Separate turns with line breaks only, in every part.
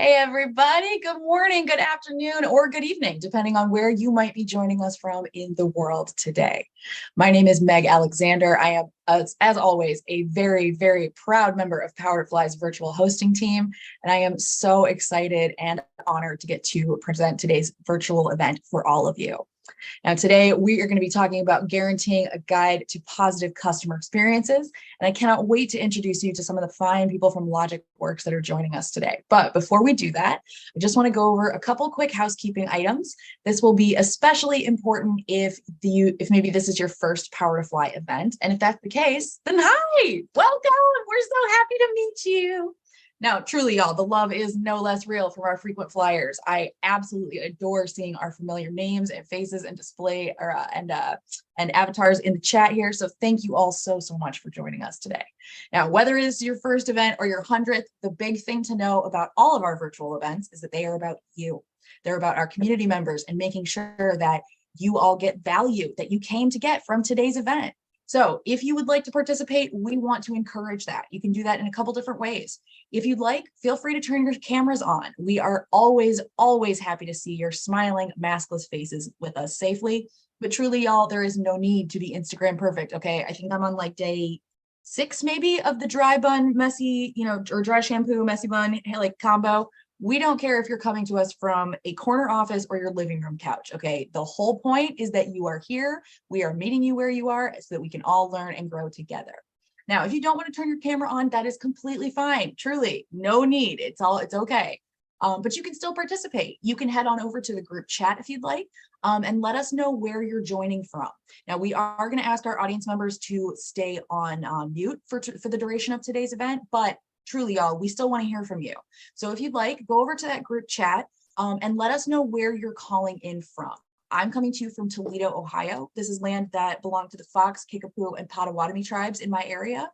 Hey, everybody. Good morning, good afternoon, or good evening, depending on where you might be joining us from in the world today. My name is Meg Alexander. I am, as always, a very, very proud member of Powerfly's virtual hosting team, and I am so excited and honored to get to present today's virtual event for all of you. Now, today we are going to be talking about guaranteeing a guide to positive customer experiences. And I cannot wait to introduce you to some of the fine people from Logicworks that are joining us today. But before we do that, I just want to go over a couple quick housekeeping items. This will be especially important if maybe this is your first Power to Fly event. And if that's the case, then hi, welcome. We're so happy to meet you. Now, truly, y'all, the love is no less real from our frequent flyers. I absolutely adore seeing our familiar names and faces and display and avatars in the chat here. So thank you all so much for joining us today. Now, whether it is your first event or your 100th, the big thing to know about all of our virtual events is that they are about you. They're about our community members and making sure that you all get value that you came to get from today's event. So if you would like to participate, we want to encourage that. You can do that in a couple different ways. If you'd like, feel free to turn your cameras on. We are always happy to see your smiling, maskless faces with us safely. But truly, y'all, there is no need to be Instagram perfect, okay? I think I'm on like day 6 maybe of the dry bun, messy, or dry shampoo, messy bun, like combo. We don't care if you're coming to us from a corner office or your living room couch, okay? The whole point is that you are here. We are meeting you where you are so that we can all learn and grow together. Now, if you don't want to turn your camera on, that is completely fine. Truly, no need. It's okay. But you can still participate. You can head on over to the group chat if you'd like, and let us know where you're joining from. Now, we are going to ask our audience members to stay on mute for the duration of today's event, but truly, y'all, we still want to hear from you. So if you'd like, go over to that group chat and let us know where you're calling in from. I'm coming to you from Toledo, Ohio. This is land that belonged to the Fox, Kickapoo, and Potawatomi tribes in my area.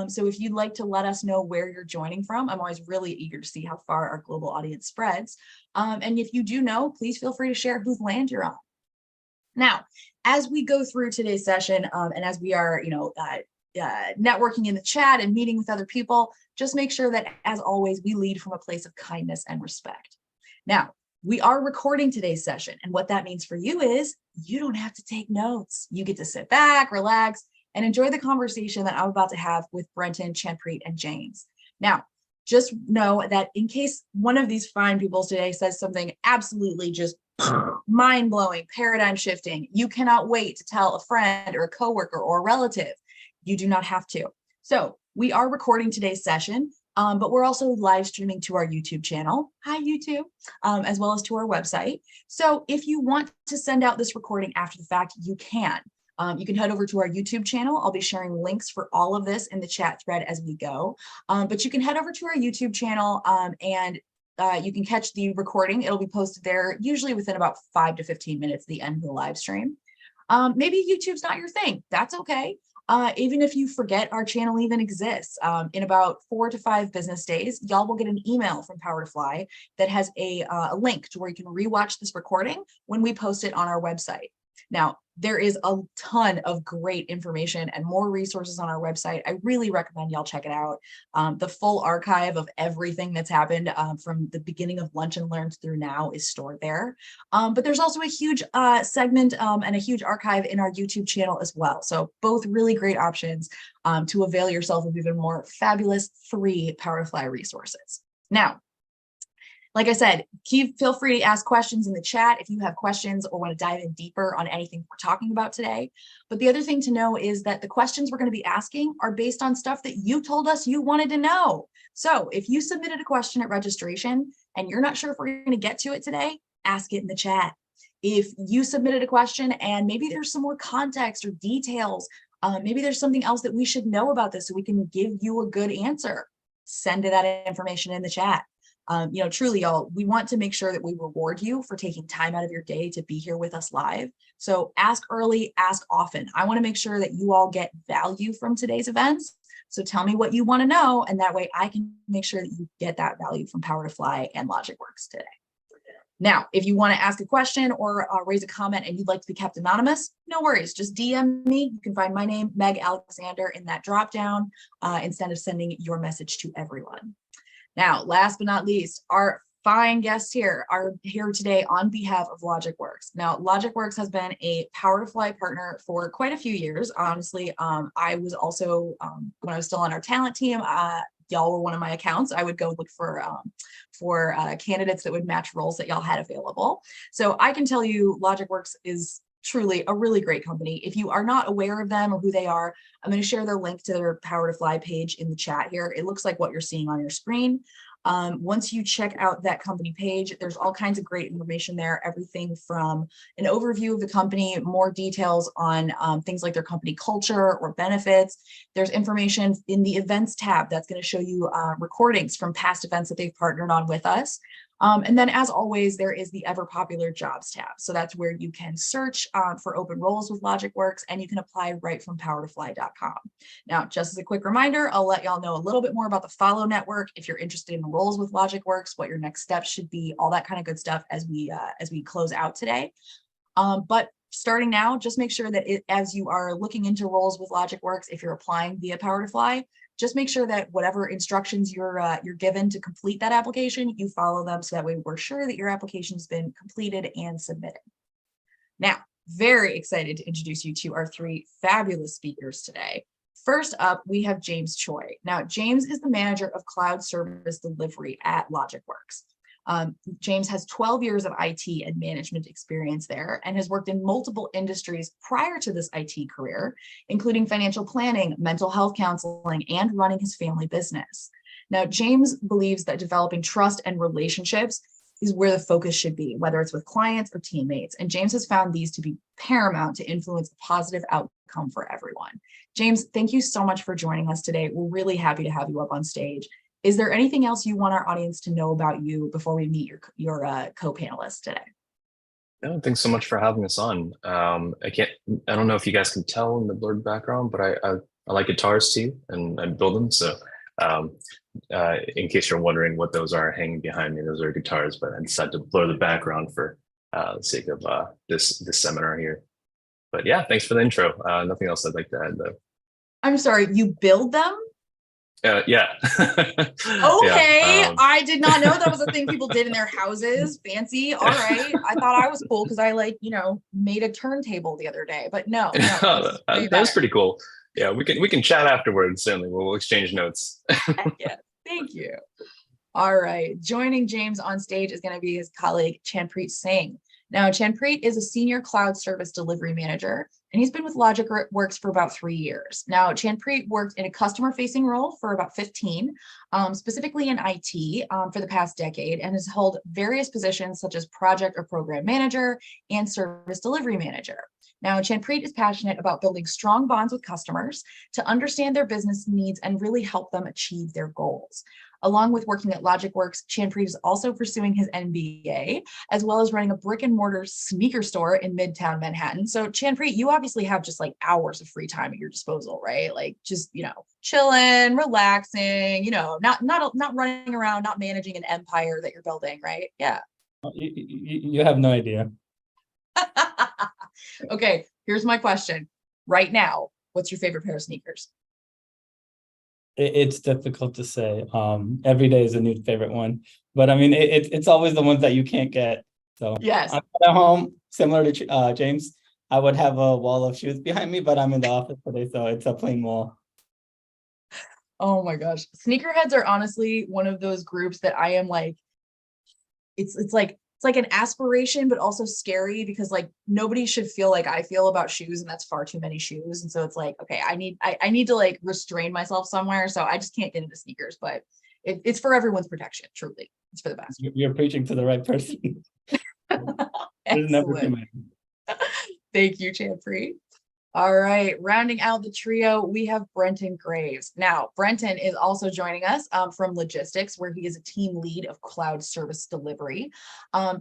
So if you'd like to let us know where you're joining from, I'm always really eager to see how far our global audience spreads. And if you do know, please feel free to share whose land you're on. Now, as we go through today's session, and as we are, networking in the chat and meeting with other people, just make sure that, as always, we lead from a place of kindness and respect. Now, we are recording today's session, and what that means for you is you don't have to take notes. You get to sit back, relax, and enjoy the conversation that I'm about to have with Brenton, Chanpreet, and James. Now, just know that in case one of these fine people today says something absolutely just mind-blowing, paradigm-shifting, you cannot wait to tell a friend or a coworker or a relative. You do not have to. So we are recording today's session, but we're also live streaming to our YouTube channel. Hi, YouTube, as well as to our website. So if you want to send out this recording after the fact, you can. You can head over to our YouTube channel. I'll be sharing links for all of this in the chat thread as we go. But you can head over to our YouTube channel and you can catch the recording. It'll be posted there usually within about 5 to 15 minutes at the end of the live stream. Maybe YouTube's not your thing. That's okay. Even if you forget our channel even exists, in about 4 to 5 business days, y'all will get an email from Power to Fly that has a link to where you can rewatch this recording when we post it on our website. Now, there is a ton of great information and more resources on our website. I really recommend y'all check it out. The full archive of everything that's happened from the beginning of Lunch and Learn through now is stored there. But there's also a huge segment and a huge archive in our YouTube channel as well. So both really great options to avail yourself of even more fabulous free Power to Fly resources. Now, like I said, feel free to ask questions in the chat if you have questions or want to dive in deeper on anything we're talking about today. But the other thing to know is that the questions we're going to be asking are based on stuff that you told us you wanted to know. So if you submitted a question at registration and you're not sure if we're going to get to it today, ask it in the chat. If you submitted a question and maybe there's some more context or details, maybe there's something else that we should know about this so we can give you a good answer, send that information in the chat. Truly, y'all, we want to make sure that we reward you for taking time out of your day to be here with us live. So ask early, ask often. I want to make sure that you all get value from today's events. So tell me what you want to know, and that way I can make sure that you get that value from Power to Fly and Logicworks today. Now, if you want to ask a question or raise a comment and you'd like to be kept anonymous, no worries. Just DM me. You can find my name, Meg Alexander, in that dropdown instead of sending your message to everyone. Now, last but not least, our fine guests here are here today on behalf of Logicworks. Now, Logicworks has been a Power to Fly partner for quite a few years. Honestly, I was also, when I was still on our talent team, y'all were one of my accounts. I would go look for candidates that would match roles that y'all had available. So I can tell you Logicworks is truly a really great company. If you are not aware of them or who they are, I'm going to share the link to their Power to Fly page in the chat here. It looks like what you're seeing on your screen. Once you check out that company page, there's all kinds of great information there, everything from an overview of the company, more details on things like their company culture or benefits. There's information in the events tab that's going to show you recordings from past events that they've partnered on with us. And then as always, there is the ever popular jobs tab. So that's where you can search for open roles with Logicworks, and you can apply right from powertofly.com. Now, just as a quick reminder, I'll let y'all know a little bit more about the Follow Network. If you're interested in roles with Logicworks, what your next steps should be, all that kind of good stuff as we close out today. But starting now, just make sure that as you are looking into roles with Logicworks, if you're applying via Power to Fly, just make sure that whatever instructions you're given to complete that application, you follow them, so that way we're sure that your application has been completed and submitted. Now, very excited to introduce you to our three fabulous speakers today. First up, we have James Choi. Now, James is the manager of cloud service delivery at Logicworks. James has 12 years of IT and management experience there and has worked in multiple industries prior to this IT career, including financial planning, mental health counseling, and running his family business. Now, James believes that developing trust and relationships is where the focus should be, whether it's with clients or teammates. And James has found these to be paramount to influence a positive outcome for everyone. James, thank you so much for joining us today. We're really happy to have you up on stage. Is there anything else you want our audience to know about you before we meet your co-panelists today?
No, thanks so much for having us on. I don't know if you guys can tell in the blurred background, but I like guitars too, and I build them. So in case you're wondering what those are hanging behind me, those are guitars, but I decided to blur the background for the sake of this seminar here. But yeah, thanks for the intro. Nothing else I'd like to add though.
I'm sorry, you build them?
Yeah.
Okay,
Yeah,
I did not know that was a thing people did in their houses. Fancy. All right. I thought I was cool because I made a turntable the other day, but no.
That's pretty cool. Yeah, we can chat afterwards. Certainly, we'll exchange notes.
Yeah, thank you. All right. Joining James on stage is going to be his colleague, Chanpreet Singh. Now, Chanpreet is a senior cloud service delivery manager, and he's been with Logicworks for about 3 years. Now, Chanpreet worked in a customer-facing role for about 15, specifically in IT for the past decade, and has held various positions such as project or program manager and service delivery manager. Now, Chanpreet is passionate about building strong bonds with customers to understand their business needs and really help them achieve their goals. Along with working at Logicworks, Chanpreet is also pursuing his MBA, as well as running a brick and mortar sneaker store in Midtown Manhattan. So Chanpreet, you obviously have just hours of free time at your disposal, right? Just, chilling, relaxing, not running around, not managing an empire that you're building, right? Yeah.
You have no idea.
Okay, here's my question. Right now, what's your favorite pair of sneakers?
It's difficult to say. Every day is a new favorite one, but I mean, it's always the ones that you can't get. So
yes,
I'm at home, similar to James. I would have a wall of shoes behind me, but I'm in the office today, so it's a plain wall.
Oh my gosh, sneakerheads are honestly one of those groups that I am it's like an aspiration, but also scary because nobody should feel like I feel about shoes, and that's far too many shoes. And so it's okay, I need to restrain myself somewhere. So I just can't get into sneakers, but it's for everyone's protection. Truly, it's for the best.
You're preaching to the right person. There's never too many.
Thank you, Chanpreet. All right, rounding out the trio, we have Brenton Graves. Now, Brenton is also joining us from logistics, where he is a team lead of cloud service delivery.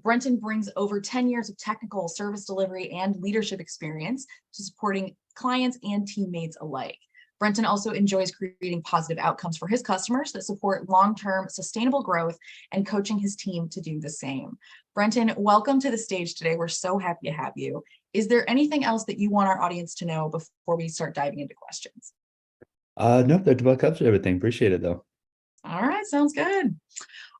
Brenton brings over 10 years of technical service delivery and leadership experience to supporting clients and teammates alike. Brenton also enjoys creating positive outcomes for his customers that support long-term sustainable growth and coaching his team to do the same. Brenton, welcome to the stage today. We're so happy to have you. Is there anything else that you want our audience to know before we start diving into questions?
No, that about covers everything. Appreciate it though.
All right, sounds good.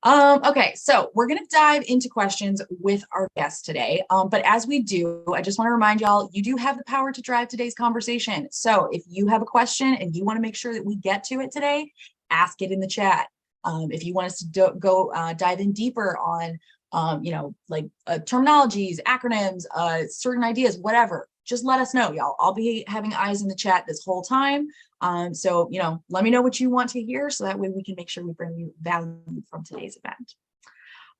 Okay, so we're going to dive into questions with our guest today. But as we do, I just want to remind y'all, you do have the power to drive today's conversation. So if you have a question and you want to make sure that we get to it today, ask it in the chat. If you want us to go dive in deeper on, like terminologies, acronyms, certain ideas, whatever, just let us know, y'all. I'll be having eyes in the chat this whole time. So, let me know what you want to hear so that way we can make sure we bring you value from today's event.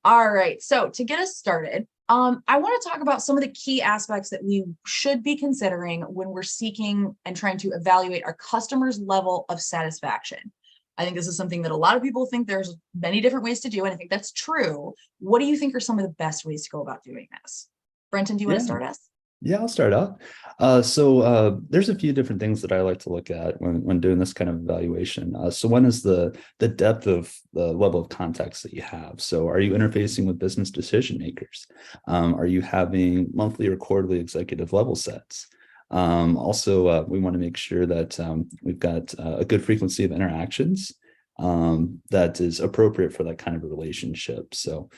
All right, so to get us started, I want to talk about some of the key aspects that we should be considering when we're seeking and trying to evaluate our customers' level of satisfaction. I think this is something that a lot of people think there's many different ways to do, and I think that's true. What do you think are some of the best ways to go about doing this? Brenton, do you want to start us?
Yeah, I'll start out. There's a few different things that I like to look at when doing this kind of evaluation. So one is the depth of the level of context that you have. So are you interfacing with business decision makers? Are you having monthly or quarterly executive level sets? Also, we want to make sure that we've got a good frequency of interactions that is appropriate for that kind of a relationship. So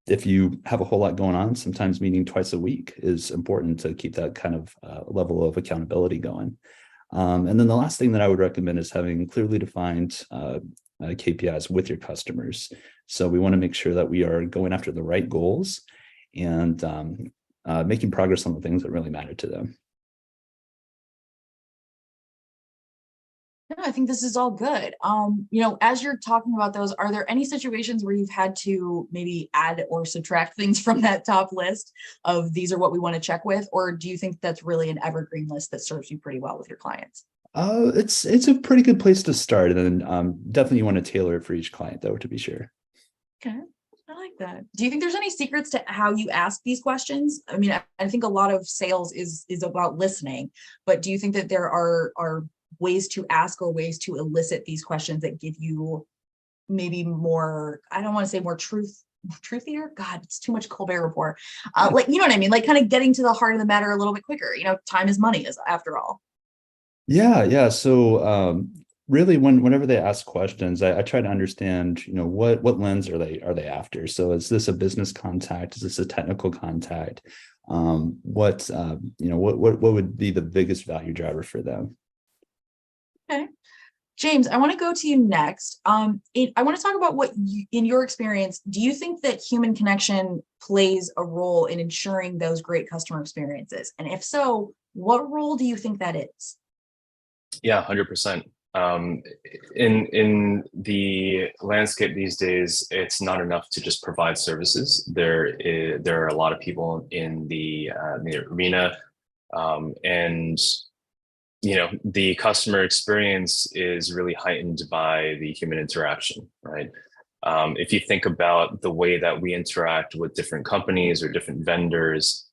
if you have a whole lot going on, sometimes meeting twice a week is important to keep that kind of level of accountability going. And then the last thing that I would recommend is having clearly defined KPIs with your customers. So we want to make sure that we are going after the right goals and making progress on the things that really matter to them.
No, I think this is all good. As you're talking about those, are there any situations where you've had to maybe add or subtract things from that top list of these are what we want to check with? Or do you think that's really an evergreen list that serves you pretty well with your clients?
It's a pretty good place to start. And then definitely you want to tailor it for each client, though, to be sure.
Okay. I like that. Do you think there's any secrets to how you ask these questions? I mean, I think a lot of sales is about listening, but do you think that there are ways to ask or ways to elicit these questions that give you maybe more, I don't want to say more truthier? God, it's too much Colbert Report. Like, you know what I mean? Like kind of getting to the heart of the matter a little bit quicker. Time is money, after all.
Yeah. So really, whenever they ask questions, I try to understand, what lens are they after? So is this a business contact? Is this a technical contact? What would be the biggest value driver for them?
Okay. James, I want to go to you next. I want to talk about what in your experience, do you think that human connection plays a role in ensuring those great customer experiences? And if so, what role do you think that is?
Yeah, 100%. In the landscape these days, it's not enough to just provide services. There are a lot of people in the arena, and the customer experience is really heightened by the human interaction, right? If you think about the way that we interact with different companies or different vendors,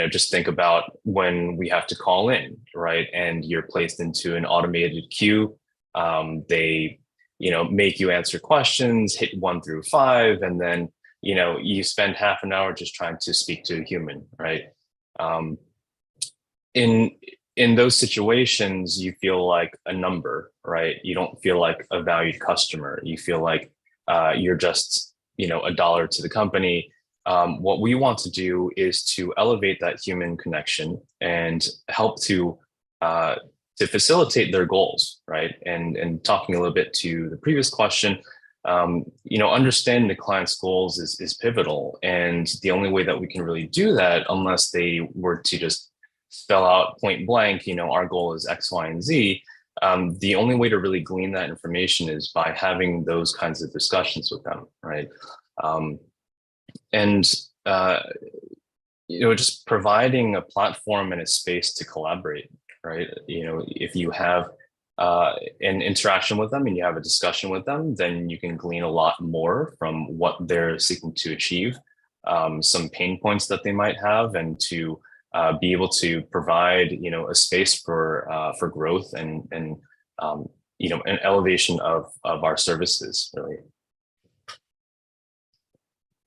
just think about when we have to call in, right? And you're placed into an automated queue. They, make you answer questions, hit 1 through 5, and then, you spend half an hour just trying to speak to a human, right? In those situations, you feel like a number, right? You don't feel like a valued customer. You feel like you're just, a dollar to the company. What we want to do is to elevate that human connection and help to facilitate their goals, right? And talking a little bit to the previous question, understanding the client's goals is pivotal. And the only way that we can really do that, unless they were to just spell out point blank, our goal is X, Y, and Z. The only way to really glean that information is by having those kinds of discussions with them, right? Just providing a platform and a space to collaborate, right? If you have an interaction with them and you have a discussion with them, then you can glean a lot more from what they're seeking to achieve, some pain points that they might have, and to be able to provide, a space for growth and an elevation of our services, really.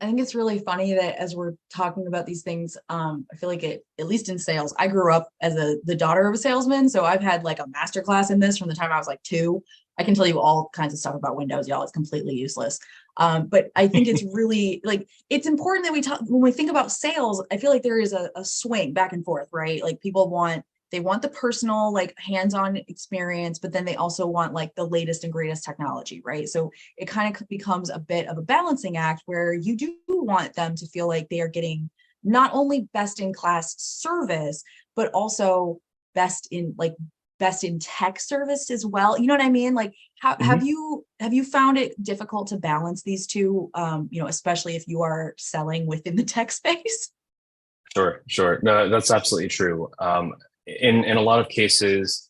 I think it's really funny that as we're talking about these things, I feel like at least in sales, I grew up as the daughter of a salesman. So I've had like a masterclass in this from the time I was like 2. I can tell you all kinds of stuff about Windows, y'all. It's completely useless. But I think it's really like, it's important that we talk, when we think about sales, I feel like there is a swing back and forth, right? Like people they want the personal, like hands-on experience, but then they also want like the latest and greatest technology, right? So it kind of becomes a bit of a balancing act where you do want them to feel like they are getting not only best in class service, but also best in tech service as well. You know what I mean? Like how have you found it difficult to balance these two, especially if you are selling within the tech space?
Sure. No, that's absolutely true. In a lot of cases,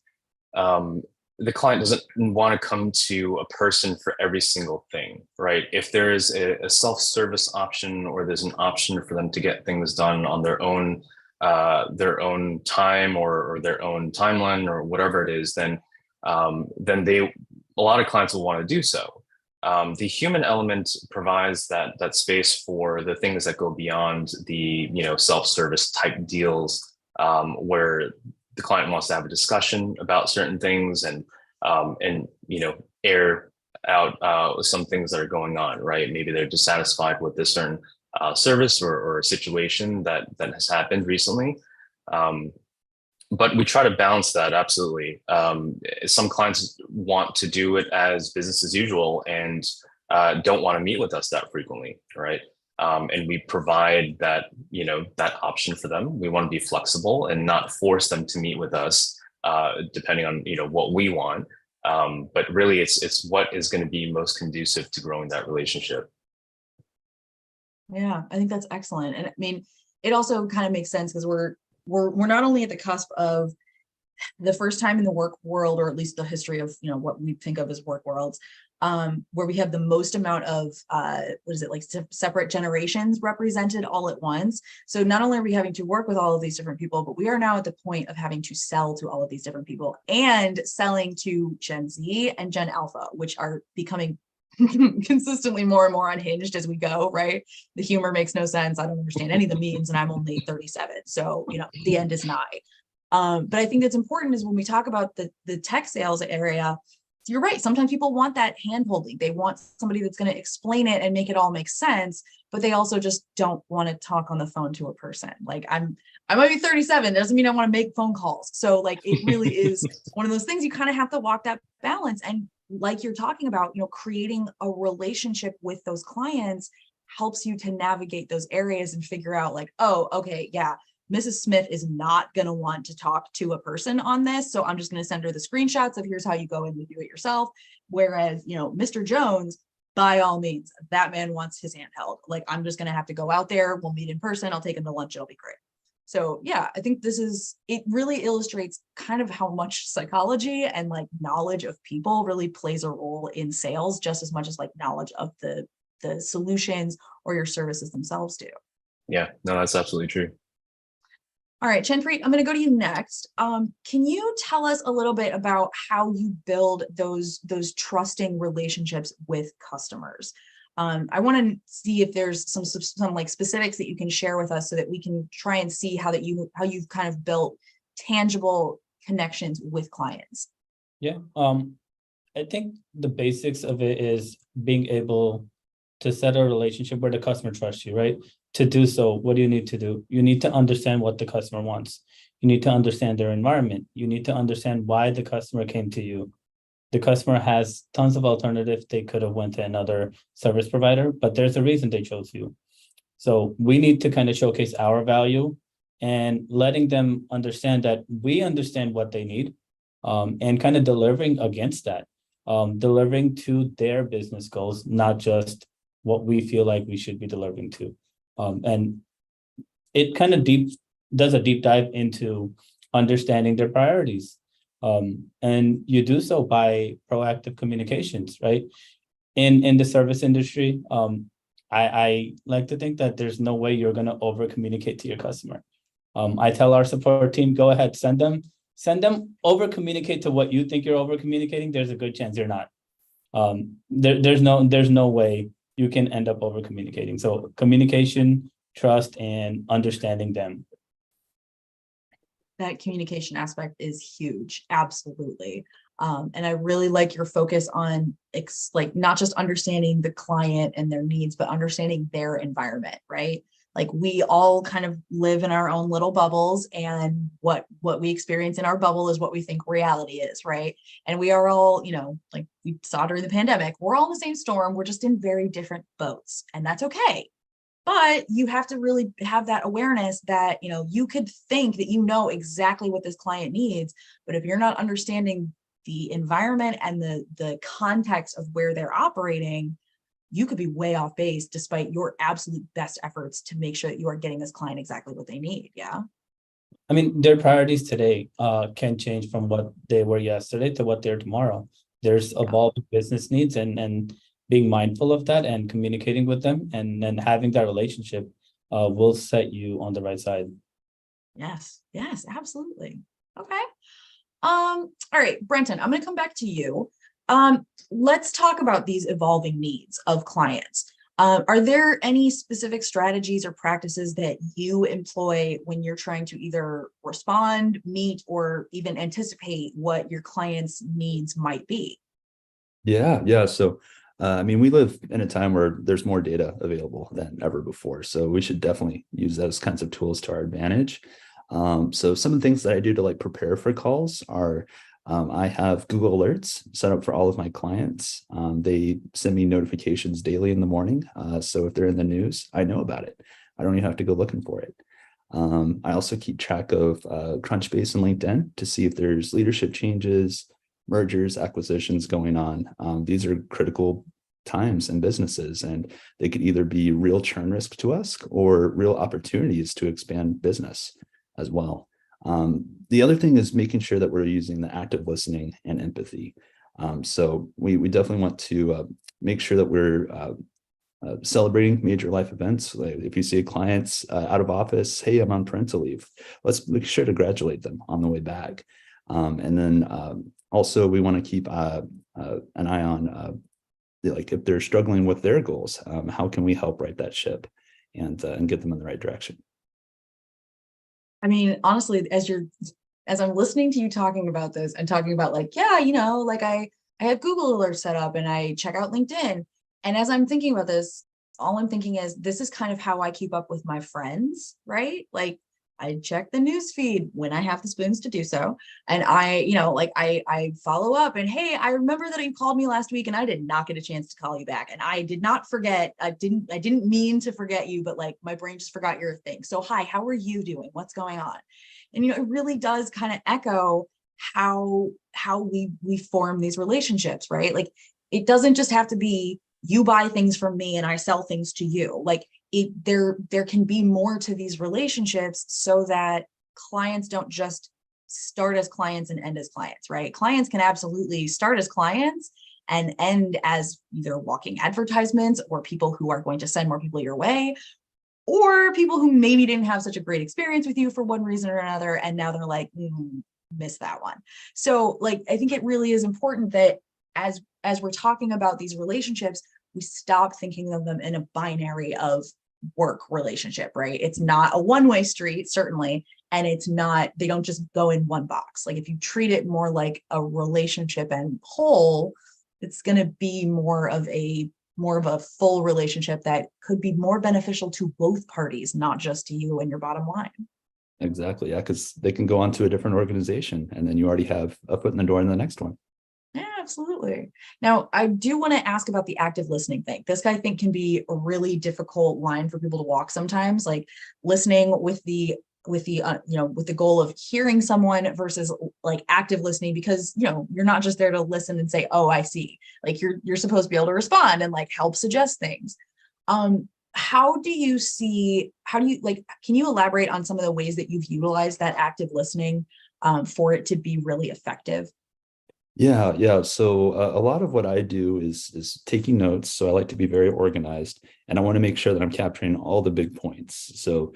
the client doesn't want to come to a person for every single thing, right? If there is a self-service option, or there's an option for them to get things done on their own time or their own timeline or whatever it is, then a lot of clients will want to do so. The human element provides that space for the things that go beyond the self-service type deals, where the client wants to have a discussion about certain things and air out some things that are going on, right? Maybe they're dissatisfied with this certain service or a situation that has happened recently. But we try to balance that, absolutely. Some clients want to do it as business as usual and don't want to meet with us that frequently, right? And we provide that option for them. We want to be flexible and not force them to meet with us, depending on what we want. But really, it's what is going to be most conducive to growing that relationship.
Yeah, I think that's excellent. And I mean, it also kind of makes sense because we're not only at the cusp of the first time in the work world, or at least the history of what we think of as work worlds, where we have the most amount of separate generations represented all at once. So not only are we having to work with all of these different people, but we are now at the point of having to sell to all of these different people and selling to Gen Z and Gen Alpha, which are becoming consistently more and more unhinged as we go, right? The humor makes no sense. I don't understand any of the memes, and I'm only 37. So, the end is nigh. But I think that's important is when we talk about the tech sales area, you're right. Sometimes people want that hand holding. They want somebody that's going to explain it and make it all make sense, but they also just don't want to talk on the phone to a person. Like I might be 37. Doesn't mean I want to make phone calls. So like, it really is one of those things you kind of have to walk that balance. And like you're talking about, creating a relationship with those clients helps you to navigate those areas and figure out like, oh, okay, yeah, Mrs. Smith is not going to want to talk to a person on this. So I'm just going to send her the screenshots of here's how you go in and do it yourself. Whereas, Mr. Jones, by all means, that man wants his hand held. Like, I'm just going to have to go out there. We'll meet in person. I'll take him to lunch. It'll be great. So yeah, I think it really illustrates kind of how much psychology and like knowledge of people really plays a role in sales, just as much as like knowledge of the solutions or your services themselves do.
Yeah, no, that's absolutely true.
All right, Chanpreet, I'm going to go to you next. Can you tell us a little bit about how you build those trusting relationships with customers? I want to see if there's some like specifics that you can share with us so that we can try and see how you've kind of built tangible connections with clients.
Yeah, I think the basics of it is being able to set a relationship where the customer trusts you, right? To do so, what do you need to do? You need to understand what the customer wants. You need to understand their environment. You need to understand why the customer came to you. The customer has tons of alternatives. They could have went to another service provider, but there's a reason they chose you. So we need to kind of showcase our value and letting them understand that we understand what they need, and kind of delivering against that, delivering to their business goals, not just what we feel like we should be delivering to. And it kind of does a deep dive into understanding their priorities. And you do so by proactive communications, right? In the service industry, I like to think that there's no way you're going to over communicate to your customer. I tell our support team, go ahead, send them over communicate to what you think you're over communicating. There's a good chance you're not. There's no way you can end up over communicating. So communication, trust, and understanding them.
That communication aspect is huge. Absolutely. And I really like your focus on like not just understanding the client and their needs, but understanding their environment, right? Like we all kind of live in our own little bubbles, and what we experience in our bubble is what we think reality is, right? And we are all, like we saw during the pandemic, we're all in the same storm. We're just in very different boats, and that's okay. But you have to really have that awareness that, you could think that you know exactly what this client needs, but if you're not understanding the environment and the context of where they're operating, you could be way off base despite your absolute best efforts to make sure that you are getting this client exactly what they need. Yeah.
I mean, their priorities today can change from what they were yesterday to what they're tomorrow. There's evolving business needs, and being mindful of that and communicating with them and then having that relationship will set you on the right side.
Yes, absolutely. Okay. All right, Brenton, I'm going to come back to you. Let's talk about these evolving needs of clients. Are there any specific strategies or practices that you employ when you're trying to either respond, meet, or even anticipate what your clients' needs might be?
Yeah. So, we live in a time where there's more data available than ever before. So we should definitely use those kinds of tools to our advantage. So some of the things that I do to like prepare for calls are I have Google Alerts set up for all of my clients. They send me notifications daily in the morning. So if they're in the news, I know about it. I don't even have to go looking for it. I also keep track of Crunchbase and LinkedIn to see if there's leadership changes, mergers, acquisitions going on. These are critical times in businesses, and they could either be real churn risk to us or real opportunities to expand business as well. The other thing is making sure that we're using the active listening and empathy. So we definitely want to make sure that we're celebrating major life events. Like if you see a client's out of office, hey, I'm on parental leave, let's make sure to congratulate them on the way back. And then also we want to keep an eye on like if they're struggling with their goals, how can we help right that ship and get them in the right direction?
I mean, honestly, as I'm listening to you talking about this and talking about like, like I have Google Alerts set up and I check out LinkedIn. And as I'm thinking about this, all I'm thinking is this is kind of how I keep up with my friends, right? Like I check the news feed when I have the spoons to do so. And I follow up and, hey, I remember that you called me last week and I did not get a chance to call you back. And I did not forget. I didn't mean to forget you, but like my brain just forgot your thing. So hi, how are you doing? What's going on? And, it really does kind of echo how we form these relationships, right? Like it doesn't just have to be you buy things from me and I sell things to you. Like there can be more to these relationships so that clients don't just start as clients and end as clients, right? Clients can absolutely start as clients and end as either walking advertisements or people who are going to send more people your way, or people who maybe didn't have such a great experience with you for one reason or another. And now they're like, missed that one. So like, I think it really is important that as we're talking about these relationships, we stop thinking of them in a binary of work relationship, right? It's not a one-way street, certainly. And it's not, they don't just go in one box. Like if you treat it more like a relationship and whole, it's going to be more of a full relationship that could be more beneficial to both parties, not just to you and your bottom line.
Exactly. Yeah, because they can go on to a different organization and then you already have a foot in the door in the next one.
Yeah, absolutely. Now, I do want to ask about the active listening thing. This I think can be a really difficult line for people to walk sometimes, like listening with the goal of hearing someone versus like active listening, because you're not just there to listen and say, oh, I see. Like you're supposed to be able to respond and like help suggest things. Can you elaborate on some of the ways that you've utilized that active listening for it to be really effective?
Yeah. So a lot of what I do is taking notes. So I like to be very organized, and I want to make sure that I'm capturing all the big points. So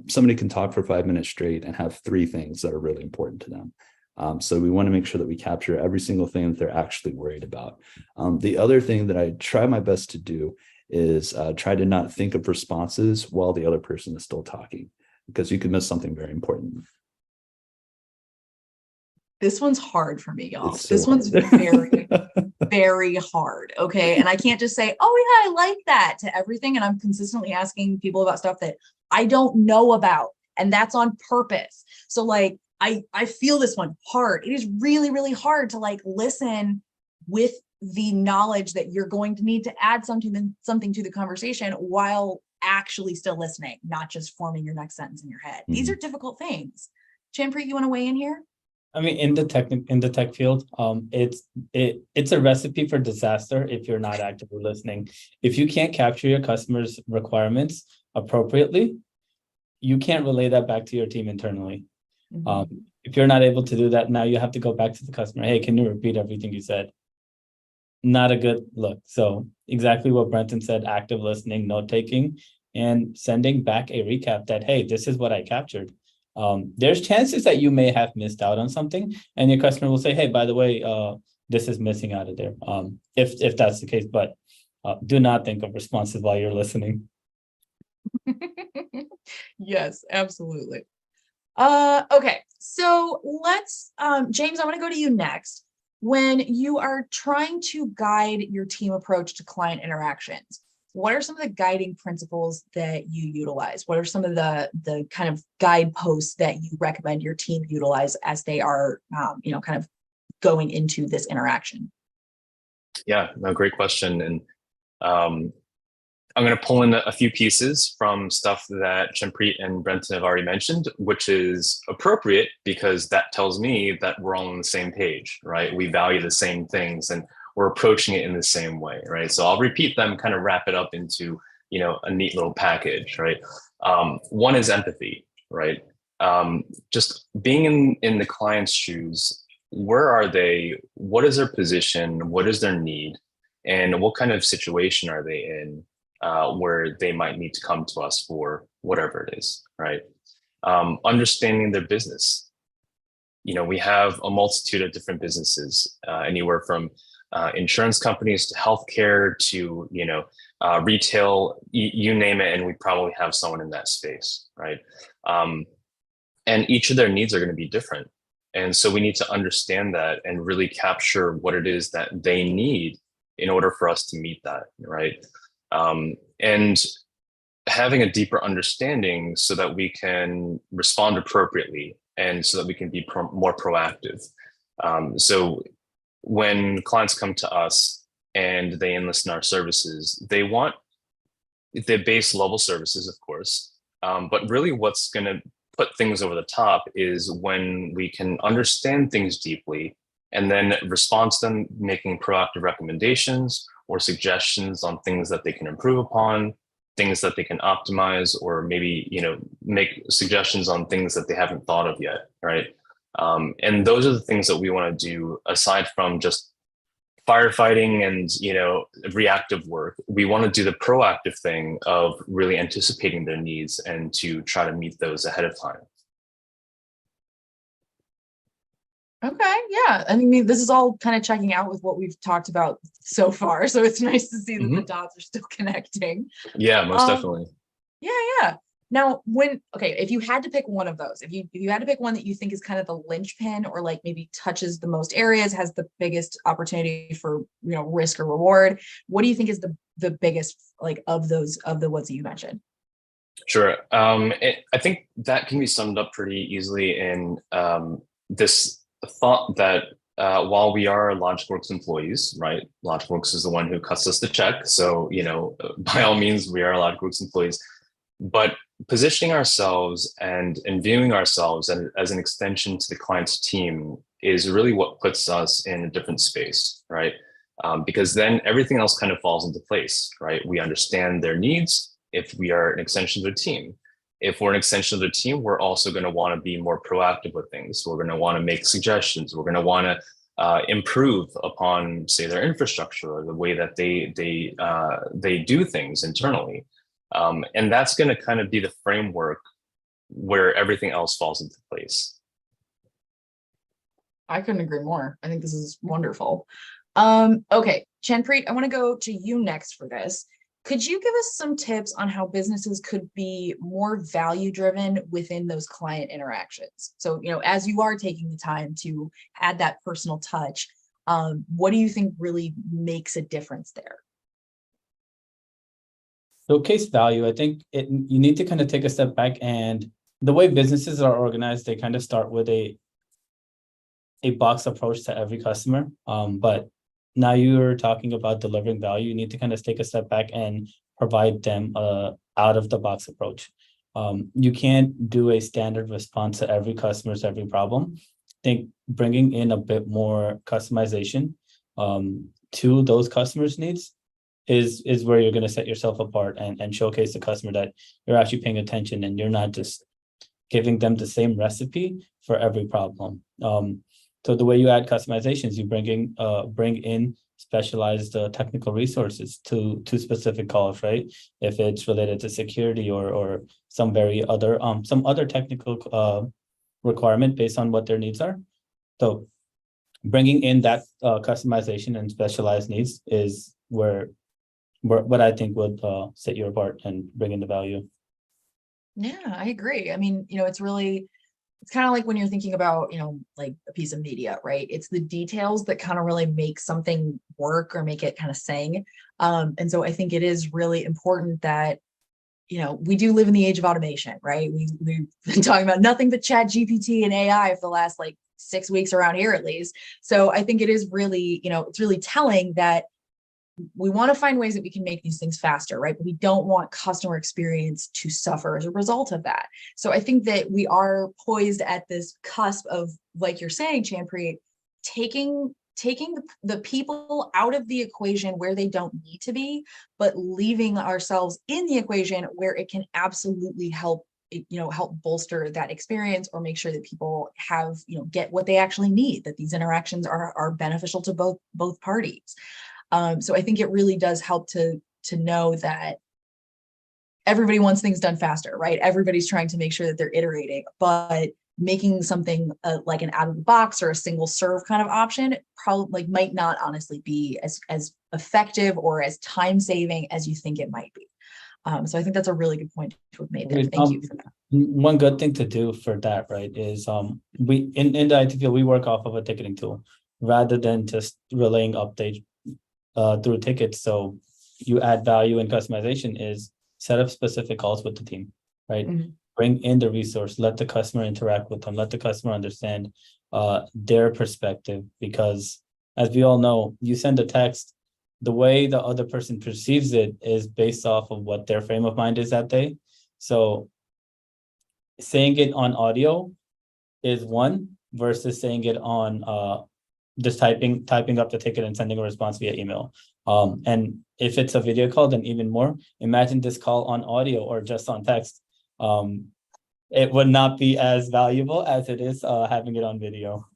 somebody can talk for 5 minutes straight and have 3 things that are really important to them. So we want to make sure that we capture every single thing that they're actually worried about. The other thing that I try my best to do is try to not think of responses while the other person is still talking, because you can miss something very important.
This one's hard for me, y'all.
It's so
This one's
hard.
very, very hard. Okay. And I can't just say, oh, yeah, I like that to everything. And I'm consistently asking people about stuff that I don't know about. And that's on purpose. So like, I feel this one hard. It is really, really hard to like listen with the knowledge that you're going to need to add something to the conversation while actually still listening, not just forming your next sentence in your head. These are difficult things. Chanpreet, you want to weigh in here?
I mean, in the tech field, it's a recipe for disaster if you're not actively listening. If you can't capture your customers' requirements appropriately, you can't relay that back to your team internally. If you're not able to do that, now you have to go back to the customer. Hey, can you repeat everything you said? Not a good look. So exactly what Brenton said, active listening, note taking, and sending back a recap that, hey, this is what I captured. There's chances that you may have missed out on something, and your customer will say, hey, by the way, this is missing out of there. If that's the case, but do not think of responses while you're listening.
Yes, absolutely. Okay, so let's, James, I want to go to you next. When you are trying to guide your team approach to client interactions, what are some of the guiding principles that you utilize? What are some of the kind of guideposts that you recommend your team utilize as they are, kind of going into this interaction?
Yeah, no, great question. And I'm going to pull in a few pieces from stuff that Chanpreet and Brenton have already mentioned, which is appropriate because that tells me that we're all on the same page, right? We value the same things and we're approaching it in the same way, right? So I'll repeat them, kind of wrap it up into, a neat little package, right? One is empathy, right? Just being in the client's shoes. Where are they? What is their position? What is their need? And what kind of situation are they in? Where they might need to come to us for whatever it is, right? Understanding their business. We have a multitude of different businesses, anywhere from insurance companies to healthcare to, retail, you name it, and we probably have someone in that space, right? And each of their needs are going to be different. And so we need to understand that and really capture what it is that they need in order for us to meet that, right? And having a deeper understanding so that we can respond appropriately and so that we can be more proactive. So when clients come to us and they enlist in our services, they want the base level services, of course, but really what's going to put things over the top is when we can understand things deeply and then respond to them, making proactive recommendations or suggestions on things that they can improve upon, things that they can optimize, or maybe, make suggestions on things that they haven't thought of yet, right? And those are the things that we want to do aside from just firefighting and, reactive work. We want to do the proactive thing of really anticipating their needs and to try to meet those ahead of time.
Okay, yeah. I mean, this is all kind of checking out with what we've talked about so far. So it's nice to see that the dots are still connecting.
Yeah, most definitely.
Yeah. Now, if you had to pick one of those, if you had to pick one that you think is kind of the linchpin or like maybe touches the most areas, has the biggest opportunity for, risk or reward, what do you think is the biggest like of the ones that you mentioned?
Sure. I think that can be summed up pretty easily in this thought that while we are Logicworks employees, right? Logicworks is the one who cuts us the check. So, by all means, we are Logicworks employees. But positioning ourselves and viewing ourselves as an extension to the client's team is really what puts us in a different space, right? Because then everything else kind of falls into place, right? We understand their needs if we are an extension of their team. If we're an extension of the team, we're also going to want to be more proactive with things. We're going to want to make suggestions. We're going to want to improve upon, say, their infrastructure or the way that they do things internally. And that's going to kind of be the framework where everything else falls into place.
I couldn't agree more. I think this is wonderful. Okay, Chanpreet, I want to go to you next for this. Could you give us some tips on how businesses could be more value driven within those client interactions? So, as you are taking the time to add that personal touch, what do you think really makes a difference there?
Showcase value. I think you need to kind of take a step back, and the way businesses are organized, they kind of start with a box approach to every customer. But now you're talking about delivering value. You need to kind of take a step back and provide them out of the box approach. You can't do a standard response to every customer's every problem. I think bringing in a bit more customization to those customers' needs is where you're going to set yourself apart and showcase the customer that you're actually paying attention and you're not just giving them the same recipe for every problem. So the way you add customizations, you bring in specialized technical resources to specific calls, right? If it's related to security or some other technical requirement based on what their needs are. So bringing in that customization and specialized needs is where what I think would set you apart and bring in the value.
Yeah, I agree. I mean, it's kind of like when you're thinking about, like a piece of media, right? It's the details that kind of really make something work or make it kind of sing. And so I think it is really important that, we do live in the age of automation, right? We've been talking about nothing but Chat GPT and AI for the last 6 weeks around here, at least. So I think it is really, it's really telling that we want to find ways that we can make these things faster, right? But we don't want customer experience to suffer as a result of that. So I think that we are poised at this cusp of, like you're saying, Chanpreet, taking the people out of the equation where they don't need to be, but leaving ourselves in the equation where it can absolutely help bolster that experience or make sure that people have, get what they actually need, that these interactions are beneficial to both parties. So I think it really does help to know that everybody wants things done faster, right? Everybody's trying to make sure that they're iterating, but making something like an out of the box or a single serve kind of option probably might not honestly be as effective or as time saving as you think it might be. So I think that's a really good point to have made there. Thank you for that.
One good thing to do for that, right, is we in the IT field, we work off of a ticketing tool rather than just relaying updates through tickets. So you add value and customization is set up specific calls with the team, right? Mm-hmm. Bring in the resource, let the customer interact with them, let the customer understand their perspective, because as we all know, you send a text, the way the other person perceives it is based off of what their frame of mind is that day. So saying it on audio is one versus saying it on just typing up the ticket and sending a response via email. And if it's a video call, then even more. Imagine this call on audio or just on text. It would not be as valuable as it is having it on video.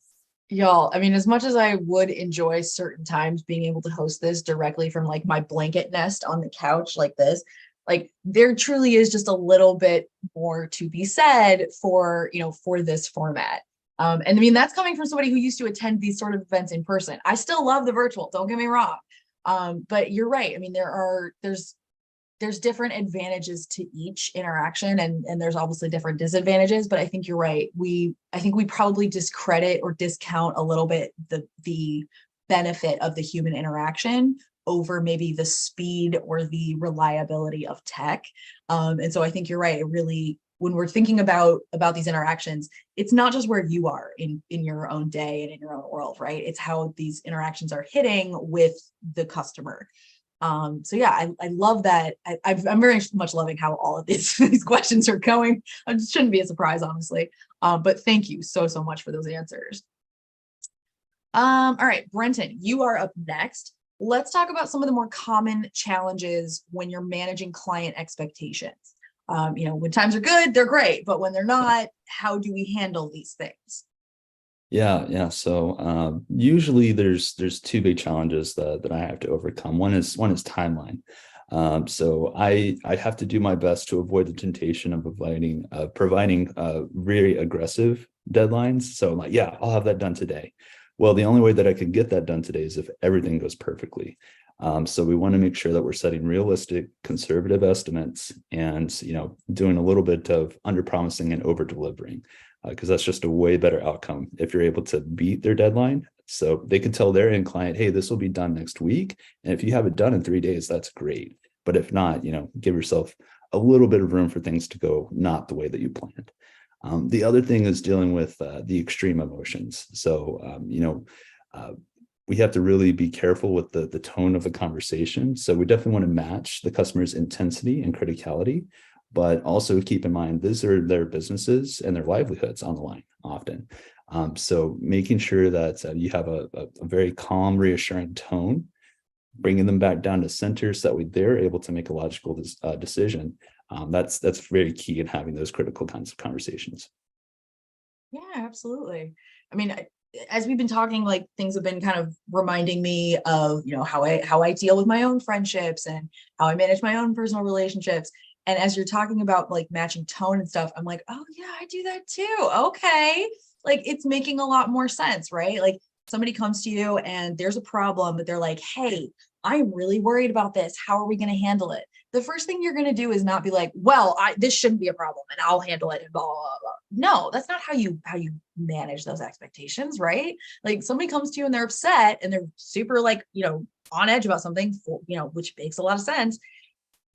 Y'all, I mean, as much as I would enjoy certain times being able to host this directly from my blanket nest on the couch like this, there truly is just a little bit more to be said for this format. And I mean, that's coming from somebody who used to attend these sort of events in person. I still love the virtual, don't get me wrong. But you're right. I mean, there's different advantages to each interaction and there's obviously different disadvantages, but I think you're right. I think we probably discredit or discount a little bit the benefit of the human interaction over maybe the speed or the reliability of tech. And so I think you're right. It really, when we're thinking about these interactions, it's not just where you are in your own day and in your own world, right? It's how these interactions are hitting with the customer. So yeah, I love that. I'm very much loving how all of these questions are going. It shouldn't be a surprise, honestly. But thank you so much for those answers. All right, Brenton, you are up next. Let's talk about some of the more common challenges when you're managing client expectations. When times are good, they're great, but when they're not, how do we handle these things?
Yeah. So usually there's two big challenges that I have to overcome. One is timeline. So I have to do my best to avoid the temptation of providing very aggressive deadlines. So I'm like, yeah, I'll have that done today. Well, the only way that I can get that done today is if everything goes perfectly. So we want to make sure that we're setting realistic, conservative estimates and, doing a little bit of under promising and over delivering, because that's just a way better outcome if you're able to beat their deadline. So they can tell their end client, hey, this will be done next week. And if you have it done in 3 days, that's great. But if not, give yourself a little bit of room for things to go not the way that you planned. The other thing is dealing with the extreme emotions. So, we have to really be careful with the tone of the conversation. So we definitely want to match the customer's intensity and criticality, but also keep in mind, these are their businesses and their livelihoods on the line often. So making sure that you have a very calm, reassuring tone, bringing them back down to center so that they're able to make a logical decision. That's very key in having those critical kinds of conversations.
Yeah, absolutely. I mean, as we've been talking, like things have been kind of reminding me of, how I deal with my own friendships and how I manage my own personal relationships. And as you're talking about like matching tone and stuff, I'm like, oh yeah, I do that too. Okay. Like it's making a lot more sense, right? Like somebody comes to you and there's a problem, but they're like, hey, I'm really worried about this. How are we going to handle it? The first thing you're going to do is not be like, well, this shouldn't be a problem and I'll handle it and blah, blah, blah. No, that's not how you manage those expectations, right? Like somebody comes to you and they're upset and they're super like, on edge about something, which makes a lot of sense.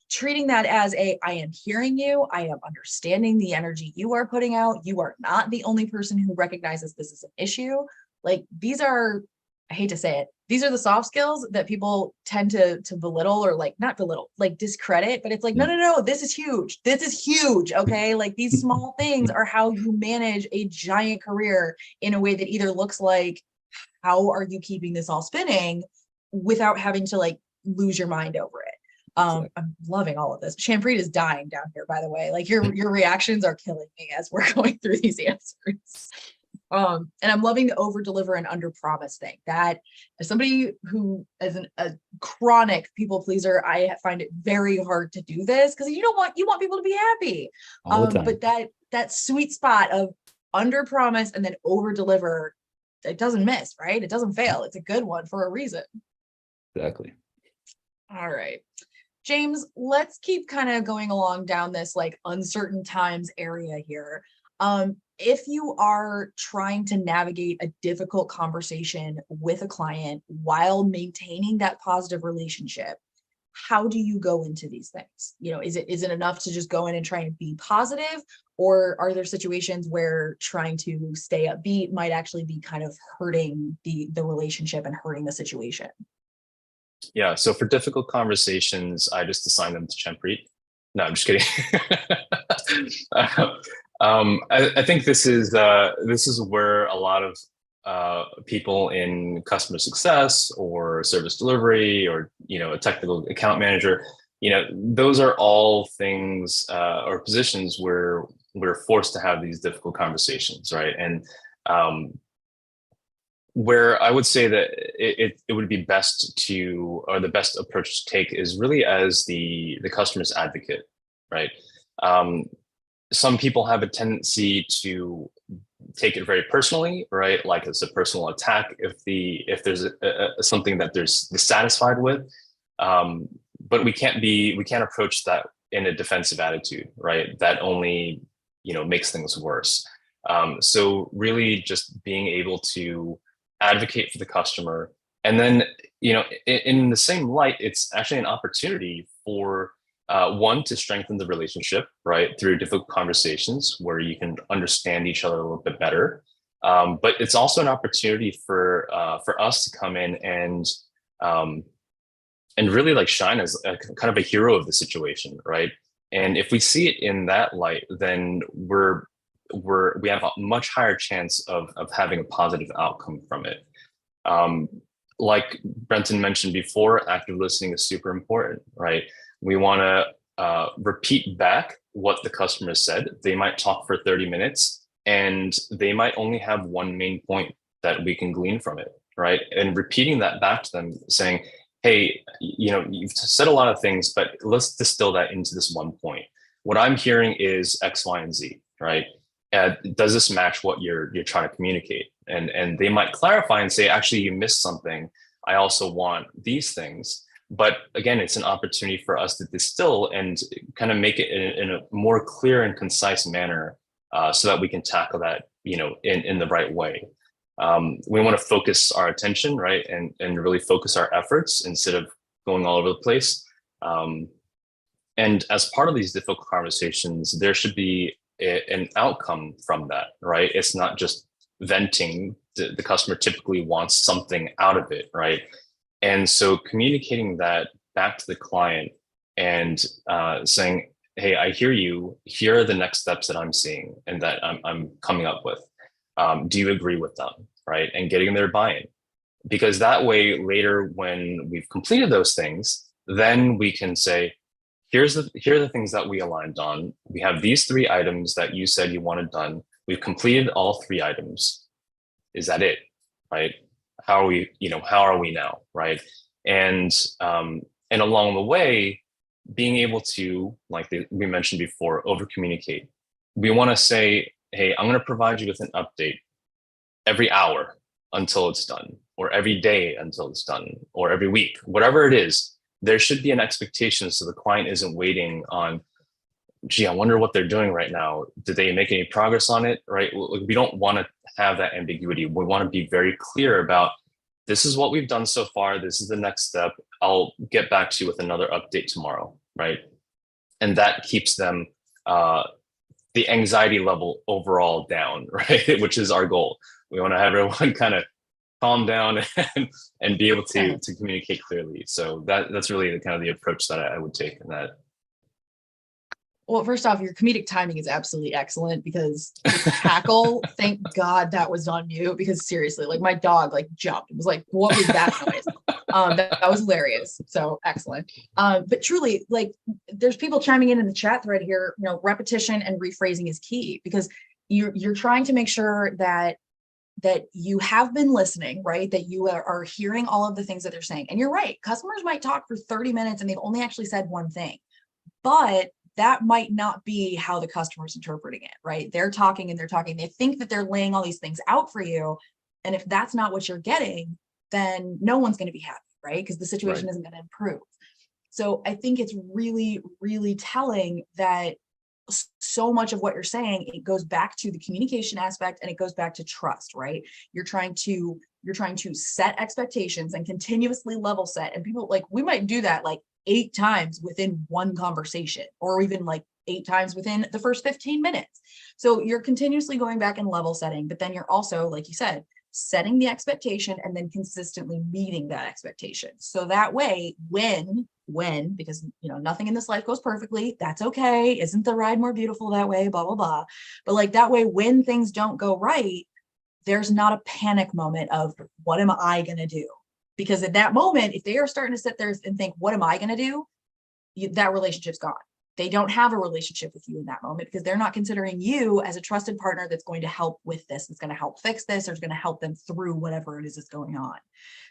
Treating that as I am hearing you, I am understanding the energy you are putting out. You are not the only person who recognizes this is an issue. Like these are, I hate to say it, these are the soft skills that people tend to belittle or like not belittle, like discredit, but it's like, no, this is huge. This is huge. Okay. Like these small things are how you manage a giant career in a way that either looks like, how are you keeping this all spinning without having to like lose your mind over it? I'm loving all of this. Chanpreet is dying down here, by the way. Like your reactions are killing me as we're going through these answers. And I'm loving the over deliver and under promise thing. That as somebody who is a chronic people pleaser, I find it very hard to do this because you want people to be happy. But that sweet spot of under promise and then over deliver, it doesn't miss, right? It doesn't fail. It's a good one for a reason.
Exactly.
All right. James, let's keep kind of going along down this like uncertain times area here. If you are trying to navigate a difficult conversation with a client while maintaining that positive relationship, how do you go into these things? Is it enough to just go in and try and be positive, or are there situations where trying to stay upbeat might actually be kind of hurting the relationship and hurting the situation?
Yeah, so for difficult conversations, I just assign them to Chanpreet. No, I'm just kidding. I think this is where a lot of people in customer success or service delivery or a technical account manager, those are all things or positions where we're forced to have these difficult conversations, right? And where I would say that it would be best to, or the best approach to take is really as the customer's advocate, right? Some people have a tendency to take it very personally, right? Like it's a personal attack if there's something that they're dissatisfied with. But we can't approach that in a defensive attitude, right? That only, makes things worse. So really just being able to advocate for the customer. And then, in the same light, it's actually an opportunity for one, to strengthen the relationship, right, through difficult conversations where you can understand each other a little bit better. But it's also an opportunity for us to come in and really like shine as kind of a hero of the situation, right? And if we see it in that light, then we have a much higher chance of having a positive outcome from it. Like Brenton mentioned before, active listening is super important, right? We want to repeat back what the customer said. They might talk for 30 minutes and they might only have one main point that we can glean from it, right? And repeating that back to them, saying, hey, you've said a lot of things, but let's distill that into this one point. What I'm hearing is X, Y, and Z, right? Does this match what you're trying to communicate? And they might clarify and say, actually, you missed something. I also want these things. But again, it's an opportunity for us to distill and kind of make it in a more clear and concise manner, so that we can tackle that, in the right way. We want to focus our attention, right, and really focus our efforts instead of going all over the place. And as part of these difficult conversations, there should be an outcome from that, right? It's not just venting. The customer typically wants something out of it, right? And so communicating that back to the client and saying, hey, I hear you. Here are the next steps that I'm seeing and that I'm coming up with. Do you agree with them, right? And getting their buy-in. Because that way, later when we've completed those things, then we can say, here are the things that we aligned on. We have these 3 items that you said you wanted done. We've completed all 3 items. Is that it, right? How are we now, right? And along the way, being able to, like we mentioned before, over communicate. We want to say, hey, I'm going to provide you with an update every hour until it's done, or every day until it's done, or every week, whatever it is. There should be an expectation so the client isn't waiting on, gee, I wonder what they're doing right now. Did they make any progress on it, right? We don't want to have that ambiguity. We want to be very clear about, this is what we've done so far. This is the next step. I'll get back to you with another update tomorrow, right? And that keeps them, the anxiety level overall down, right? Which is our goal. We want to have everyone kind of calm down and be able to communicate clearly. So that's really the kind of the approach that I would take in that.
Well, first off, your comedic timing is absolutely excellent, because the cackle, thank God that was on mute, because seriously, like my dog jumped. It was like, what was that noise? That was hilarious. So excellent. But truly, there's people chiming in the chat thread here, repetition and rephrasing is key, because you're trying to make sure that you have been listening, right? That you are hearing all of the things that they're saying. And you're right. Customers might talk for 30 minutes and they've only actually said one thing, but that might not be how the customer's interpreting it, right? They're talking and they're talking. They think that they're laying all these things out for you. And if that's not what you're getting, then no one's going to be happy, right? Because the situation isn't going to improve. So I think it's really, really telling that so much of what you're saying, it goes back to the communication aspect, and it goes back to trust, right? You're trying to set expectations and continuously level set. And people, we might do that 8 times within one conversation, or even 8 times within the first 15 minutes. So you're continuously going back and level setting, but then you're also, like you said, setting the expectation and then consistently meeting that expectation. So that way, when, because nothing in this life goes perfectly, that's okay. Isn't the ride more beautiful that way? Blah, blah, blah. But that way, when things don't go right, there's not a panic moment of, what am I going to do? Because at that moment, if they are starting to sit there and think, what am I going to do? That relationship's gone. They don't have a relationship with you in that moment, because they're not considering you as a trusted partner that's going to help with this, that's going to help fix this, or is going to help them through whatever it is that's going on.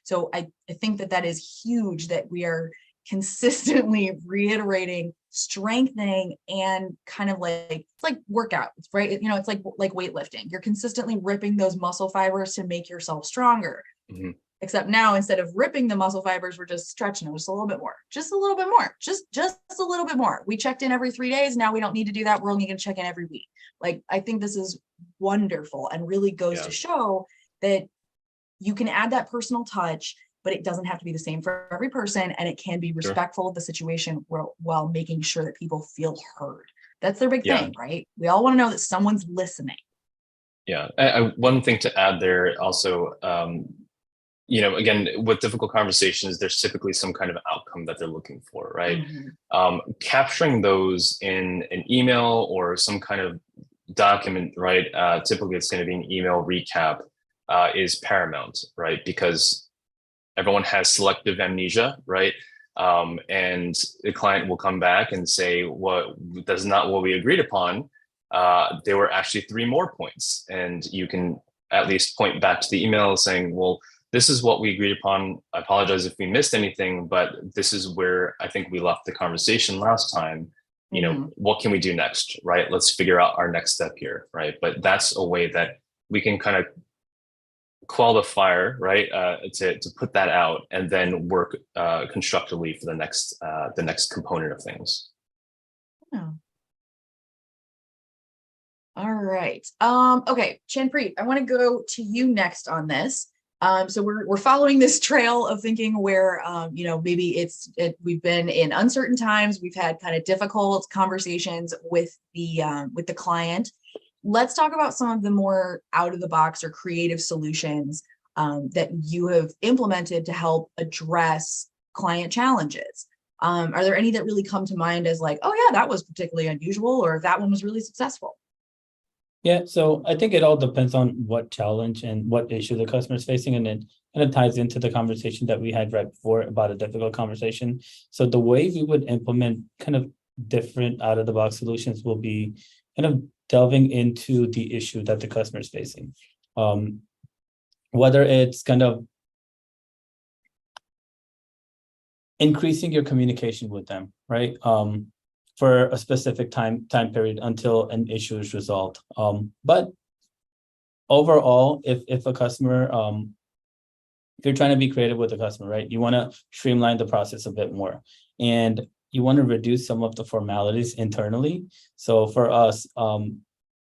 So I think that is huge, that we are consistently reiterating, strengthening, and kind of it's like workouts, right? It's like weightlifting. You're consistently ripping those muscle fibers to make yourself stronger. Mm-hmm. Except now, instead of ripping the muscle fibers, we're just stretching them just a little bit more, just a little bit more, just a little bit more. We checked in every 3 days. Now we don't need to do that. We're only going to check in every week. I think this is wonderful, and really goes to show that you can add that personal touch, but it doesn't have to be the same for every person. And it can be respectful of the situation while making sure that people feel heard. That's their big thing, right? We all want to know that someone's listening.
Yeah. One thing to add there also, again, with difficult conversations, there's typically some kind of outcome that they're looking for, right? Mm-hmm. Capturing those in an email or some kind of document, right? Typically, it's going to be an email recap, is paramount, right? Because everyone has selective amnesia, right? And the client will come back and say, that's not what we agreed upon. There were actually 3 more points. And you can at least point back to the email saying, well, this is what we agreed upon. I apologize if we missed anything, but this is where I think we left the conversation last time. What can we do next, right? Let's figure out our next step here, right? But that's a way that we can kind of quell the fire, right? To put that out and then work constructively for the next component of things.
Yeah. All right. Okay, Chanpreet, I want to go to you next on this. So we're following this trail of thinking where maybe we've been in uncertain times, we've had kind of difficult conversations with the client. Let's talk about some of the more out of the box or creative solutions that you have implemented to help address client challenges. Are there any that really come to mind as like, oh yeah, that was particularly unusual, or that one was really successful?
Yeah, so I think it all depends on what challenge and what issue the customer is facing, and it kind of ties into the conversation that we had right before about a difficult conversation. So the way we would implement kind of different out of the box solutions will be kind of delving into the issue that the customer is facing. Whether it's kind of increasing your communication with them, right? For a specific time period until an issue is resolved. But overall, if a customer, if you're trying to be creative with the customer, right, you want to streamline the process a bit more, and you want to reduce some of the formalities internally. So for us,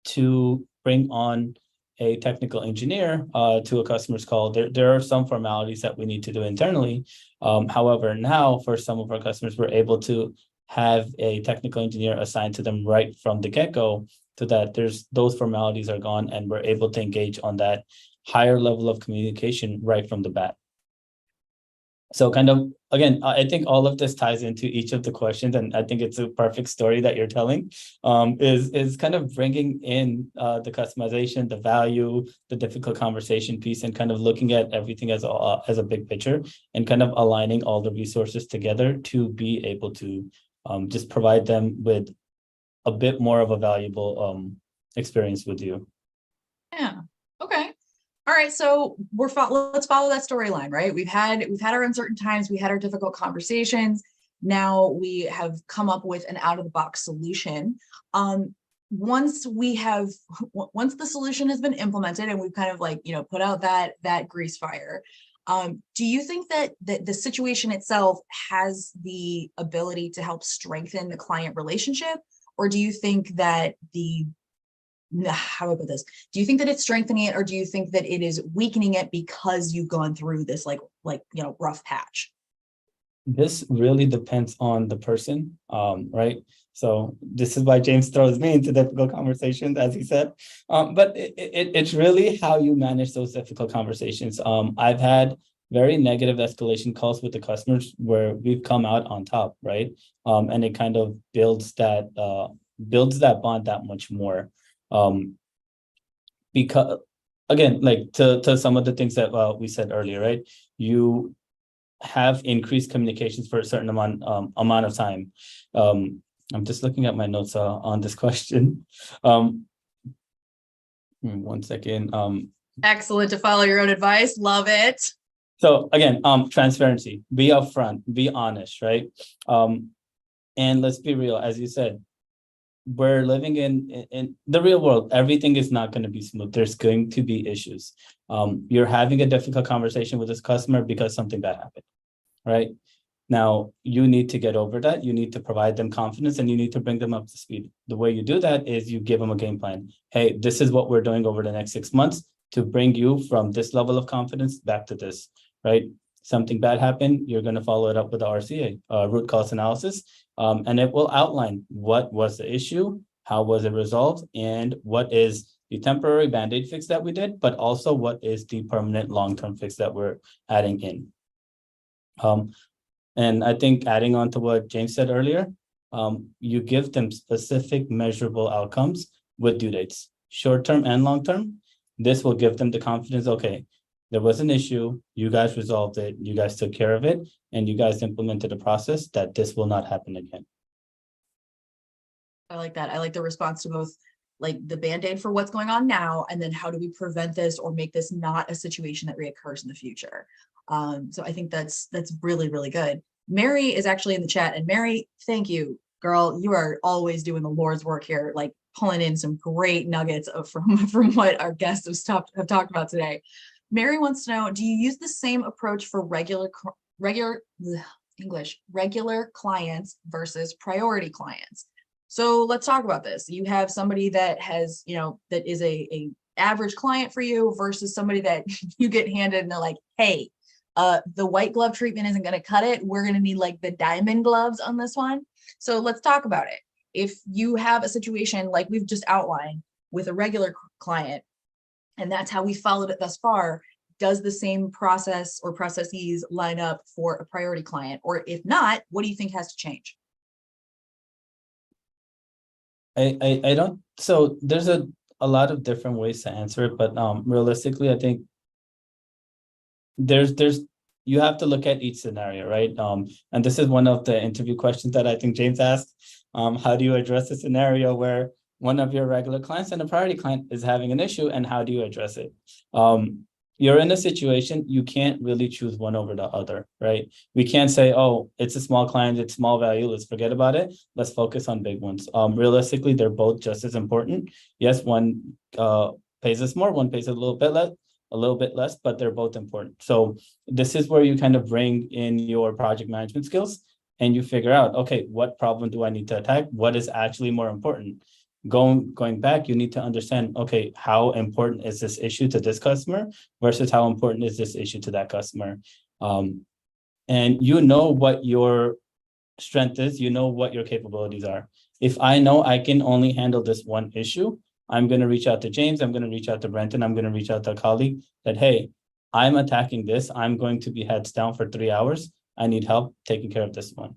to bring on a technical engineer to a customer's call, there are some formalities that we need to do internally. However, now for some of our customers, we're able to have a technical engineer assigned to them right from the get-go, so that those formalities are gone and we're able to engage on that higher level of communication right from the bat. So kind of, again, I think all of this ties into each of the questions, and I think it's a perfect story that you're telling, is kind of bringing in the customization, the value, the difficult conversation piece, and kind of looking at everything as a big picture, and kind of aligning all the resources together to be able to just provide them with a bit more of a valuable experience with you.
Yeah. Okay. All right. So let's follow that storyline, right? We've had our uncertain times. We had our difficult conversations. Now we have come up with an out of the box solution. Once the solution has been implemented and we've kind of put out that grease fire, do you think that the situation itself has the ability to help strengthen the client relationship? Or do you think that how about this? Do you think that it's strengthening it, or do you think that it is weakening it because you've gone through this rough patch?
This really depends on the person, right? So this is why James throws me into difficult conversations, as he said. But it's really how you manage those difficult conversations. I've had very negative escalation calls with the customers where we've come out on top, right? And it kind of builds that bond that much more. Because again, like to some of the things that we said earlier, right? You have increased communications for a certain amount of time. I'm just looking at my notes on this question. 1 second.
Excellent to follow your own advice. Love it.
So again, transparency, be upfront, be honest, right? And let's be real, as you said, we're living in the real world. Everything is not going to be smooth. There's going to be issues. You're having a difficult conversation with this customer because something bad happened, right? Now, you need to get over that. You need to provide them confidence, and you need to bring them up to speed. The way you do that is you give them a game plan. Hey, this is what we're doing over the next 6 months to bring you from this level of confidence back to this, right? Something bad happened, you're going to follow it up with the RCA, root cause analysis, and it will outline what was the issue, how was it resolved, and what is the temporary Band-Aid fix that we did, but also what is the permanent long-term fix that we're adding in. And I think adding on to what James said earlier, you give them specific measurable outcomes with due dates, short-term and long-term. This will give them the confidence, okay, there was an issue, you guys resolved it, you guys took care of it, and you guys implemented a process that this will not happen again.
I like that. I like the response to both like the Band-Aid for what's going on now, and then how do we prevent this or make this not a situation that reoccurs in the future. So I think that's really, really good. Mary is actually in the chat, and Mary, thank you, girl. You are always doing the Lord's work here, like pulling in some great nuggets from what our guests have talked about today. Mary wants to know, do you use the same approach for regular clients versus priority clients? So let's talk about this. You have somebody that has, that is a average client for you versus somebody that you get handed and they're like, hey, the white glove treatment isn't going to cut it. We're going to need like the diamond gloves on this one. So let's talk about it. If you have a situation like we've just outlined with a regular client, and that's how we followed it thus far, does the same process or processes line up for a priority client? Or if not, what do you think has to change?
I don't, so there's a lot of different ways to answer it, but realistically, I think there's you have to look at each scenario, right? And this is one of the interview questions that I think James asked. How do you address a scenario where one of your regular clients and a priority client is having an issue, and how do you address it? You're in a situation, you can't really choose one over the other, right? We can't say, oh, it's a small client, it's small value, let's forget about it. Let's focus on big ones. Realistically, they're both just as important. Yes, one pays us more, one pays a little bit less, but they're both important. So this is where you kind of bring in your project management skills and you figure out, okay, what problem do I need to attack? What is actually more important? Going back, you need to understand, okay, how important is this issue to this customer versus how important is this issue to that customer? And you know what your strength is, you know what your capabilities are. If I know I can only handle this one issue, I'm going to reach out to James, I'm going to reach out to Brenton, I'm going to reach out to a colleague that, hey, I'm attacking this. I'm going to be heads down for 3 hours. I need help taking care of this one.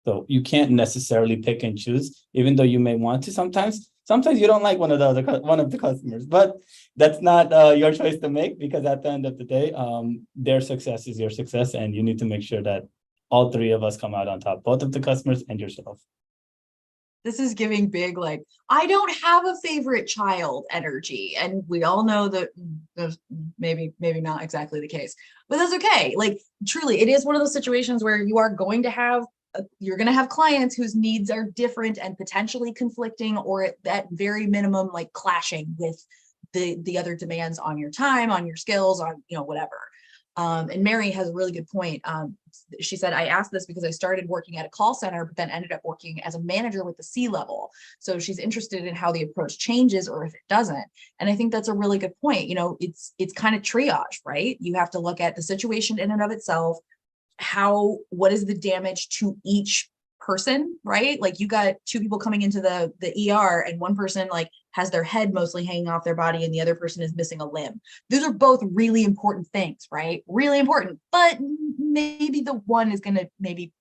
So you can't necessarily pick and choose, even though you may want to sometimes. Sometimes you don't like one of the customers, but that's not your choice to make, because at the end of the day, their success is your success, and you need to make sure that all three of us come out on top, both of the customers and yourself.
This is giving big, like, I don't have a favorite child energy. And we all know that there's maybe not exactly the case, but that's okay. Like, truly, it is one of those situations where you are going to have you're going to have clients whose needs are different and potentially conflicting, or at that very minimum, like clashing with the other demands on your time, on your skills, on, whatever. And Mary has a really good point. She said, I asked this because I started working at a call center, but then ended up working as a manager with the C-level. So she's interested in how the approach changes or if it doesn't. And I think that's a really good point. It's kind of triage, right? You have to look at the situation in and of itself. What is the damage to each person, right? Like, you got two people coming into the ER, and one person like has their head mostly hanging off their body and the other person is missing a limb. Those are both really important things, right? Really important, but maybe the one is going to maybe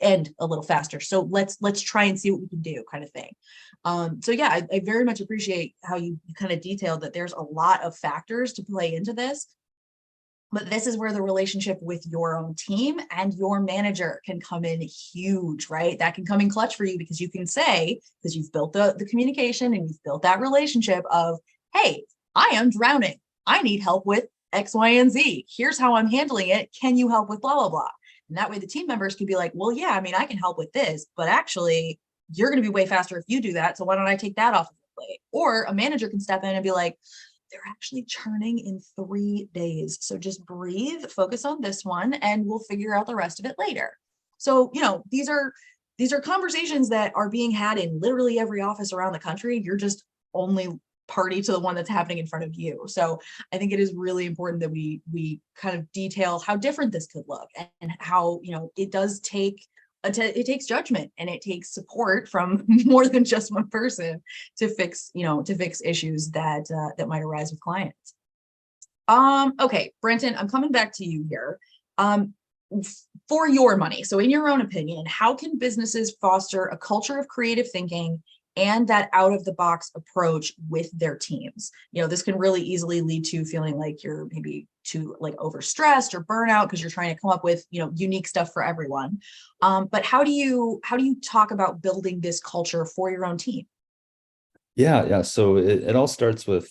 end a little faster. So let's try and see what we can do, kind of thing. So yeah, I very much appreciate how you kind of detailed that there's a lot of factors to play into this. But this is where the relationship with your own team and your manager can come in huge, right? That can come in clutch for you, because you can say, because you've built the communication and you've built that relationship of, hey, I am drowning. I need help with X, Y, and Z. Here's how I'm handling it. Can you help with blah, blah, blah? And that way the team members can be like, well, yeah, I mean, I can help with this, but actually you're going to be way faster if you do that. So why don't I take that off of the plate? Or a manager can step in and be like, they're actually churning in 3 days. So just breathe, focus on this one, and we'll figure out the rest of it later. So, these are conversations that are being had in literally every office around the country. You're just only party to the one that's happening in front of you. So I think it is really important that we kind of detail how different this could look, and how, it does take it takes judgment, and it takes support from more than just one person to fix issues that might arise with clients. Okay, Brenton, I'm coming back to you here. For your money, so in your own opinion, how can businesses foster a culture of creative thinking and that out-of-the-box approach with their teams? This can really easily lead to feeling like you're maybe too overstressed or burnout because you're trying to come up with unique stuff for everyone. But how do you talk about building this culture for your own team?
Yeah. So it all starts with,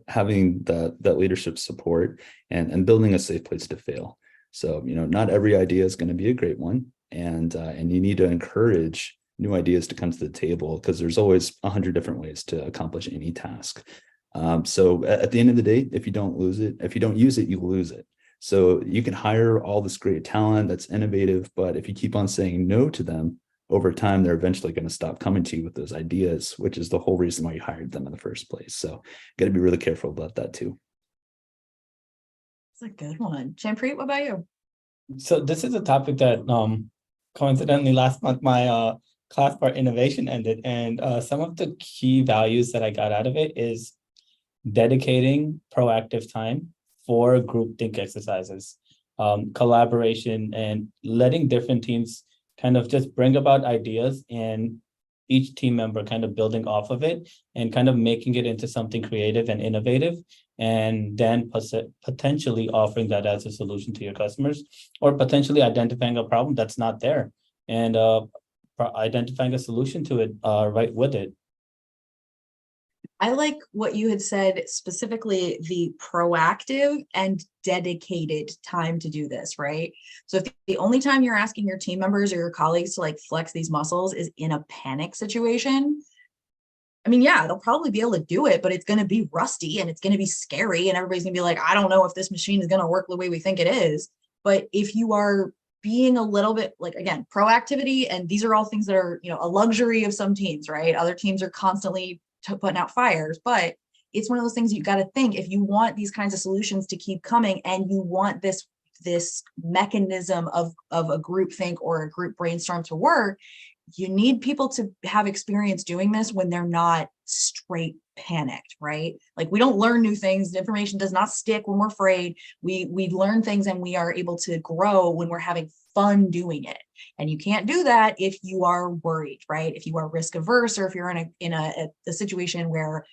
having that leadership support and building a safe place to fail. So, not every idea is going to be a great one. And you need to encourage new ideas to come to the table, because there's always 100 different ways to accomplish any task. So at the end of the day, if you don't use it, you lose it. So you can hire all this great talent that's innovative, but if you keep on saying no to them, over time, they're eventually going to stop coming to you with those ideas, which is the whole reason why you hired them in the first place. So got to be really careful about that too.
That's a good one. Chanpreet, what about you?
So this is a topic that coincidentally last month my class part innovation ended, and some of the key values that I got out of it is dedicating proactive time for group think exercises, collaboration, and letting different teams kind of just bring about ideas, and each team member kind of building off of it and kind of making it into something creative and innovative, and then potentially offering that as a solution to your customers, or potentially identifying a problem that's not there and identifying a solution to it right with it.
I like what you had said, specifically the proactive and dedicated time to do this, right? So if the only time you're asking your team members or your colleagues to like flex these muscles is in a panic situation, I mean, yeah, they'll probably be able to do it, but it's going to be rusty and it's going to be scary. And everybody's going to be like, I don't know if this machine is going to work the way we think it is. But if you are being a little bit like, again, proactivity, and these are all things that are, a luxury of some teams, right? Other teams are constantly putting out fires, but it's one of those things you got to think, if you want these kinds of solutions to keep coming and you want this mechanism of a group think or a group brainstorm to work, you need people to have experience doing this when they're not straight panicked, right? Like, we don't learn new things. The information does not stick when we're afraid. We learn things and we are able to grow when we're having fun doing it. And you can't do that if you are worried, right? If you are risk averse, or if you're in a situation where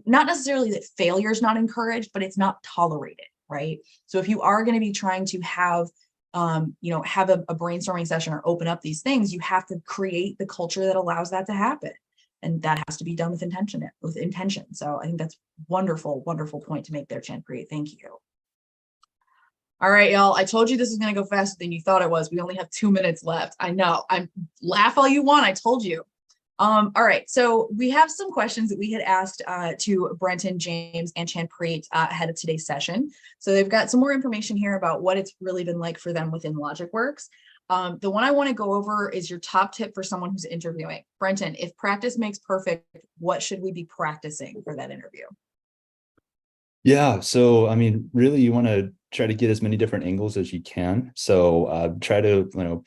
not necessarily that failure is not encouraged, but it's not tolerated, right? So if you are going to be trying to have have a brainstorming session or open up these things, you have to create the culture that allows that to happen. And that has to be done with intention. So I think that's wonderful, wonderful point to make there, Chanpreet. Thank you. All right, y'all. I told you this is going to go faster than you thought it was. We only have 2 minutes left. I know. Laugh all you want. I told you. All right. So we have some questions that we had asked to Brenton, James, and Chanpreet ahead of today's session. So they've got some more information here about what it's really been like for them within Logicworks. The one I want to go over is your top tip for someone who's interviewing. Brenton, if practice makes perfect, what should we be practicing for that interview?
Yeah. So, I mean, really, you want to try to get as many different angles as you can. So try to,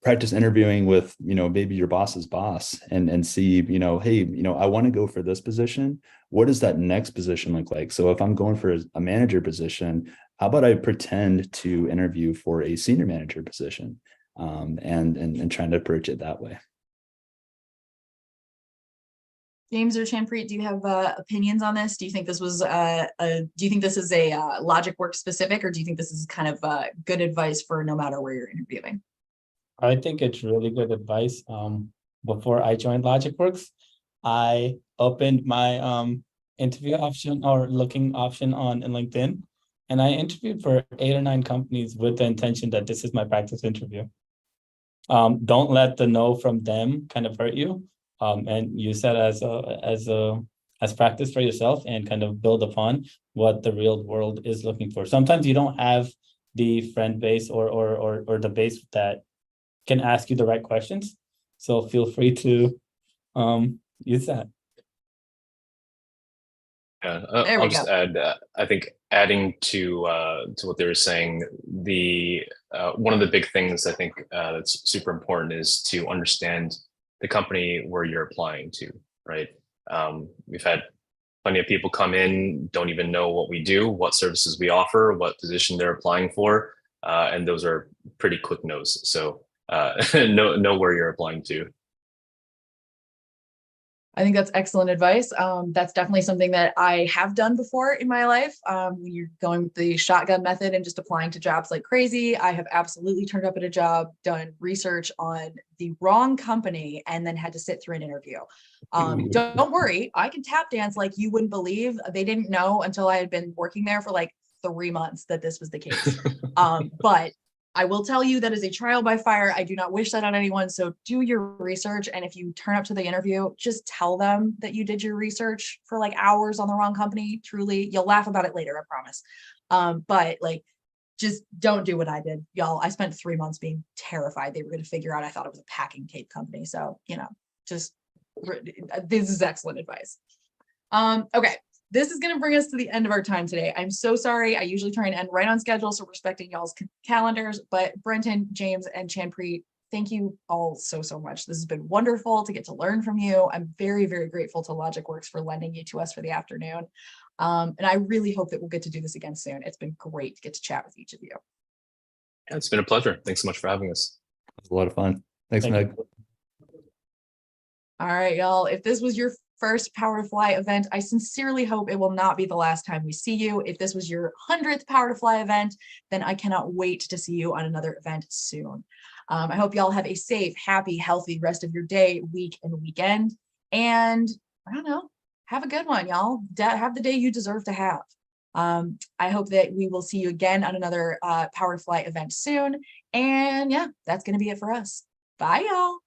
practice interviewing with, maybe your boss's boss and see, hey, I want to go for this position. What does that next position look like? So if I'm going for a manager position, how about I pretend to interview for a senior manager position and trying to approach it that way.
James or Chanpreet, do you have opinions on this? Do you think this was do you think this is a Logicworks specific, or do you think this is kind of good advice for no matter where you're interviewing?
I think it's really good advice. Before I joined Logicworks, I opened my interview option or looking option on LinkedIn, and I interviewed for 8 or 9 companies with the intention that this is my practice interview. Don't let the no from them kind of hurt you, and use that as practice for yourself and kind of build upon what the real world is looking for. Sometimes you don't have the friend base or the base that can ask you the right questions. So feel free to use that.
Yeah, I'll just add, I think adding to what they were saying, one of the big things I think that's super important is to understand the company where you're applying to, right? We've had plenty of people come in, don't even know what we do, what services we offer, what position they're applying for, and those are pretty quick no's. So know where you're applying to.
I think that's excellent advice. That's definitely something that I have done before in my life. When you're going with the shotgun method and just applying to jobs like crazy, I have absolutely turned up at a job, done research on the wrong company, and then had to sit through an interview. Don't worry, I can tap dance like you wouldn't believe. They didn't know until I had been working there for like 3 months that this was the case. But I will tell you that is a trial by fire. I do not wish that on anyone. So do your research. And if you turn up to the interview, just tell them that you did your research for like hours on the wrong company. Truly, you'll laugh about it later, I promise. But like, just don't do what I did, y'all. I spent 3 months being terrified they were going to figure out I thought it was a packing tape company. So, just this is excellent advice. Okay. This is going to bring us to the end of our time today. I'm so sorry. I usually try and end right on schedule, so respecting y'all's calendars. But Brenton, James, and Chanpreet, thank you all so much. This has been wonderful to get to learn from you. I'm very, very grateful to Logicworks for lending you to us for the afternoon. And I really hope that we'll get to do this again soon. It's been great to get to chat with each of you.
Yeah, it's been a pleasure. Thanks so much for having us.
It was a lot of fun. Thanks,
Thank
Meg.
you.
All right, y'all. If this was your first Power to Fly event, I sincerely hope it will not be the last time we see you. If this was your 100th Power to Fly event, then I cannot wait to see you on another event soon. I hope y'all have a safe, happy, healthy rest of your day, week, and weekend. And I don't know, have a good one, y'all. Have the day you deserve to have. I hope that we will see you again on another Power to Fly event soon. And yeah, that's going to be it for us. Bye, y'all.